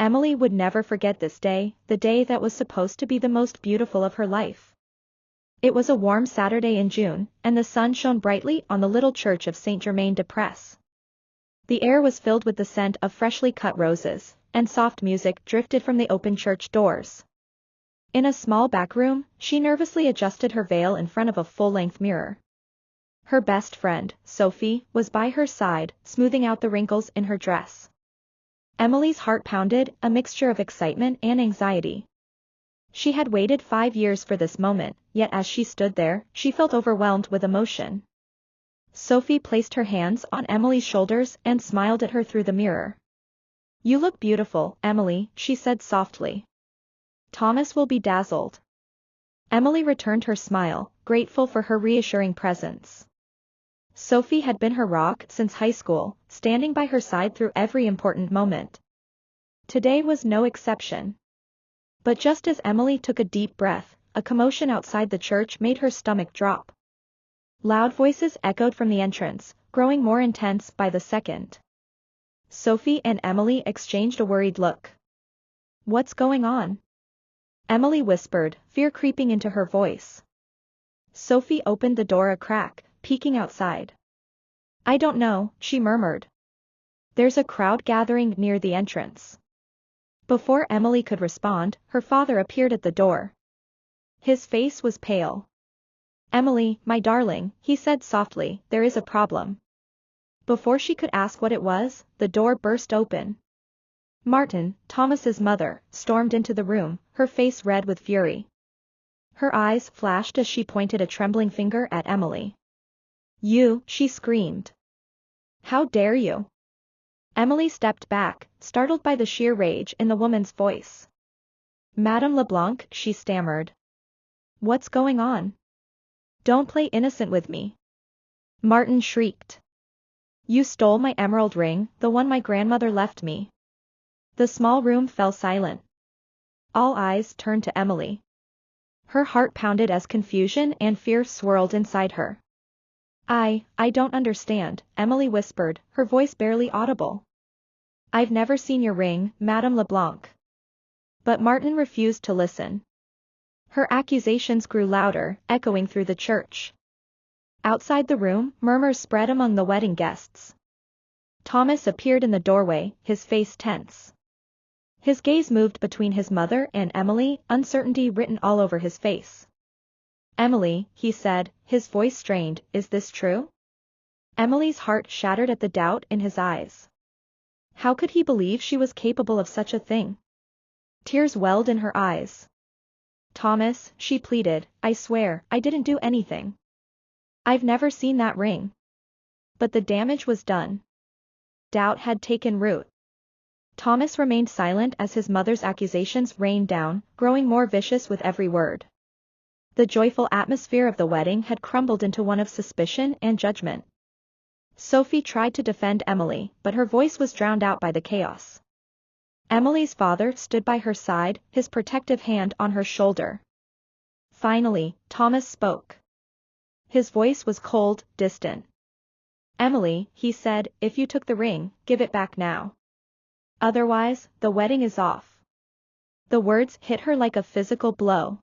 Emily would never forget this day, the day that was supposed to be the most beautiful of her life. It was a warm Saturday in June, and the sun shone brightly on the little church of Saint-Germain-des-Prés. The air was filled with the scent of freshly cut roses, and soft music drifted from the open church doors. In a small back room, she nervously adjusted her veil in front of a full-length mirror. Her best friend, Sophie, was by her side, smoothing out the wrinkles in her dress. Emily's heart pounded, a mixture of excitement and anxiety. She had waited 5 years for this moment, yet as she stood there, she felt overwhelmed with emotion. Sophie placed her hands on Emily's shoulders and smiled at her through the mirror. "You look beautiful, Emily," she said softly. "Thomas will be dazzled." Emily returned her smile, grateful for her reassuring presence. Sophie had been her rock since high school, standing by her side through every important moment. Today was no exception. But just as Emily took a deep breath, a commotion outside the church made her stomach drop. Loud voices echoed from the entrance, growing more intense by the second. Sophie and Emily exchanged a worried look. "What's going on?" Emily whispered, fear creeping into her voice. Sophie opened the door a crack, peeking outside. "I don't know," she murmured. "There's a crowd gathering near the entrance." Before Emily could respond, her father appeared at the door. His face was pale. "Emily, my darling," he said softly, "there is a problem." Before she could ask what it was, the door burst open. Martin, Thomas's mother, stormed into the room, her face red with fury. Her eyes flashed as she pointed a trembling finger at Emily. "You," she screamed. "How dare you?" Emily stepped back, startled by the sheer rage in the woman's voice. "Madame Leblanc," she stammered. "What's going on? Don't play innocent with me." Martin shrieked. "You stole my emerald ring, the one my grandmother left me." The small room fell silent. All eyes turned to Emily. Her heart pounded as confusion and fear swirled inside her. I don't understand," Emily whispered, her voice barely audible. "I've never seen your ring, Madame Leblanc." But Martin refused to listen. Her accusations grew louder, echoing through the church. Outside the room, murmurs spread among the wedding guests. Thomas appeared in the doorway, his face tense. His gaze moved between his mother and Emily, uncertainty written all over his face. "Emily," he said, his voice strained, "is this true?" Emily's heart shattered at the doubt in his eyes. How could he believe she was capable of such a thing? Tears welled in her eyes. "Thomas," she pleaded, "I swear, I didn't do anything. I've never seen that ring." But the damage was done. Doubt had taken root. Thomas remained silent as his mother's accusations rained down, growing more vicious with every word. The joyful atmosphere of the wedding had crumbled into one of suspicion and judgment. Sophie tried to defend Emily, but her voice was drowned out by the chaos. Emily's father stood by her side, his protective hand on her shoulder. Finally, Thomas spoke. His voice was cold, distant. "Emily," he said, "if you took the ring, give it back now. Otherwise, the wedding is off." The words hit her like a physical blow.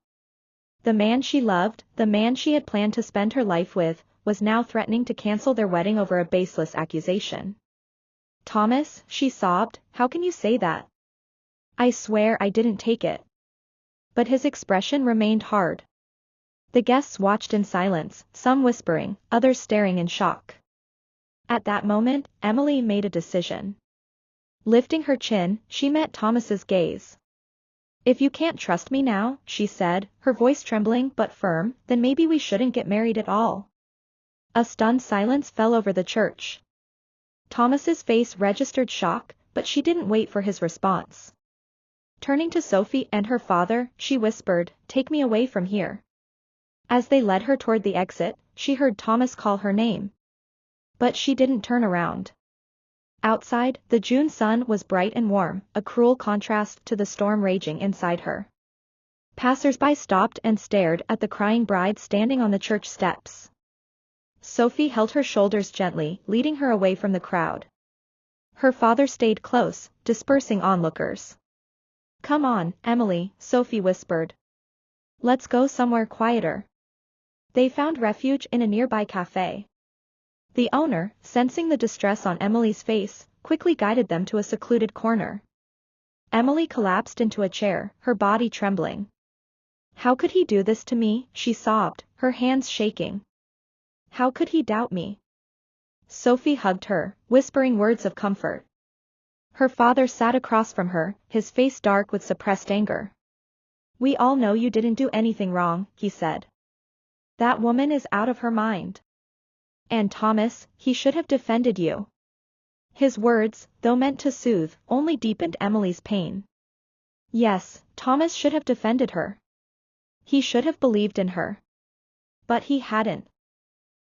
The man she loved, the man she had planned to spend her life with, was now threatening to cancel their wedding over a baseless accusation. "Thomas," she sobbed, "how can you say that? I swear I didn't take it." But his expression remained hard. The guests watched in silence, some whispering, others staring in shock. At that moment, Emily made a decision. Lifting her chin, she met Thomas's gaze. "If you can't trust me now," she said, her voice trembling but firm, "then maybe we shouldn't get married at all." A stunned silence fell over the church. Thomas's face registered shock, but she didn't wait for his response. Turning to Sophie and her father, she whispered, "Take me away from here." As they led her toward the exit, she heard Thomas call her name. But she didn't turn around. Outside, the June sun was bright and warm, a cruel contrast to the storm raging inside her. Passers-by stopped and stared at the crying bride standing on the church steps. Sophie held her shoulders gently, leading her away from the crowd. Her father stayed close, dispersing onlookers. Come on, Emily, Sophie whispered. Let's go somewhere quieter. They found refuge in a nearby cafe. The owner, sensing the distress on Emily's face, quickly guided them to a secluded corner. Emily collapsed into a chair, her body trembling. How could he do this to me, she sobbed, her hands shaking. How could he doubt me? Sophie hugged her, whispering words of comfort. Her father sat across from her, his face dark with suppressed anger. We all know you didn't do anything wrong, he said. That woman is out of her mind. And Thomas, he should have defended you. His words, though meant to soothe, only deepened Emily's pain. Yes, Thomas should have defended her. He should have believed in her. But he hadn't.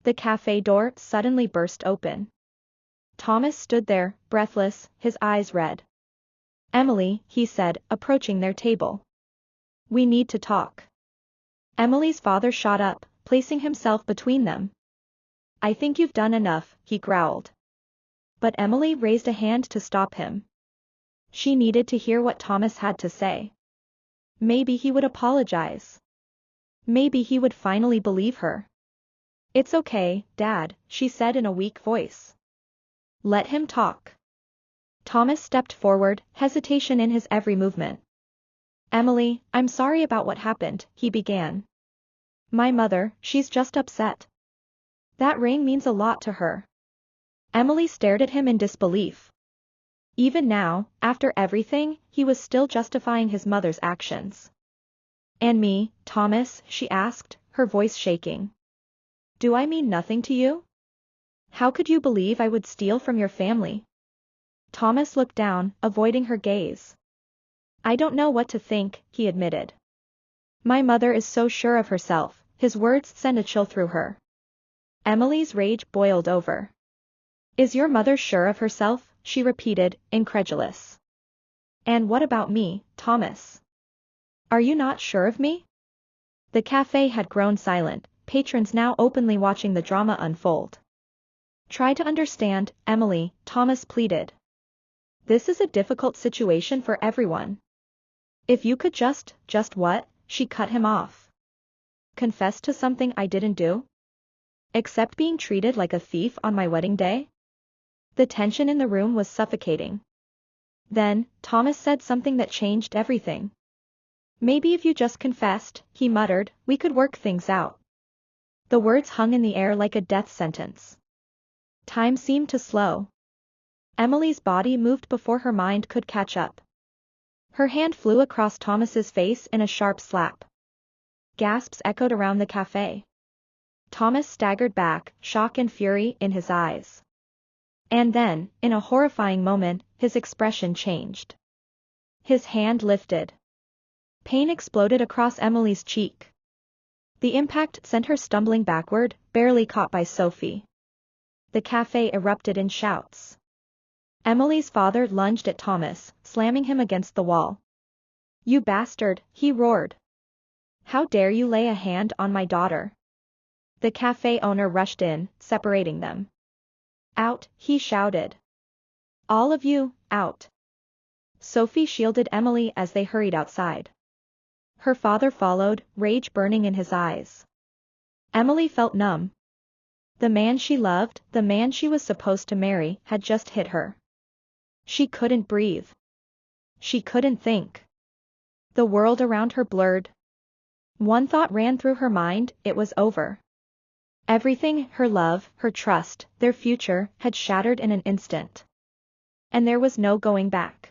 The cafe door suddenly burst open. Thomas stood there, breathless, his eyes red. Emily, he said, approaching their table. We need to talk. Emily's father shot up, placing himself between them. I think you've done enough, he growled. But Emily raised a hand to stop him. She needed to hear what Thomas had to say. Maybe he would apologize. Maybe he would finally believe her. It's okay, Dad, she said in a weak voice. Let him talk. Thomas stepped forward, hesitation in his every movement. Emily, I'm sorry about what happened, he began. My mother, she's just upset. That ring means a lot to her. Emily stared at him in disbelief. Even now, after everything, he was still justifying his mother's actions. And me, Thomas, she asked, her voice shaking. Do I mean nothing to you? How could you believe I would steal from your family? Thomas looked down, avoiding her gaze. I don't know what to think, he admitted. My mother is so sure of herself, his words sent a chill through her. Emily's rage boiled over. Is your mother sure of herself? She repeated, incredulous. And what about me, Thomas? Are you not sure of me? The cafe had grown silent, patrons now openly watching the drama unfold. Try to understand, Emily, Thomas pleaded. This is a difficult situation for everyone. If you could just what? She cut him off. Confess to something I didn't do? Except being treated like a thief on my wedding day? The tension in the room was suffocating. Then, Thomas said something that changed everything. Maybe if you just confessed, he muttered, we could work things out. The words hung in the air like a death sentence. Time seemed to slow. Emily's body moved before her mind could catch up. Her hand flew across Thomas's face in a sharp slap. Gasps echoed around the cafe. Thomas staggered back, shock and fury in his eyes. And then, in a horrifying moment, his expression changed. His hand lifted. Pain exploded across Emily's cheek. The impact sent her stumbling backward, barely caught by Sophie. The cafe erupted in shouts. Emily's father lunged at Thomas, slamming him against the wall. You bastard, he roared. How dare you lay a hand on my daughter? The cafe owner rushed in, separating them. Out, he shouted. All of you, out. Sophie shielded Emily as they hurried outside. Her father followed, rage burning in his eyes. Emily felt numb. The man she loved, the man she was supposed to marry, had just hit her. She couldn't breathe. She couldn't think. The world around her blurred. One thought ran through her mind, it was over. Everything, her love, her trust, their future, had shattered in an instant. And there was no going back.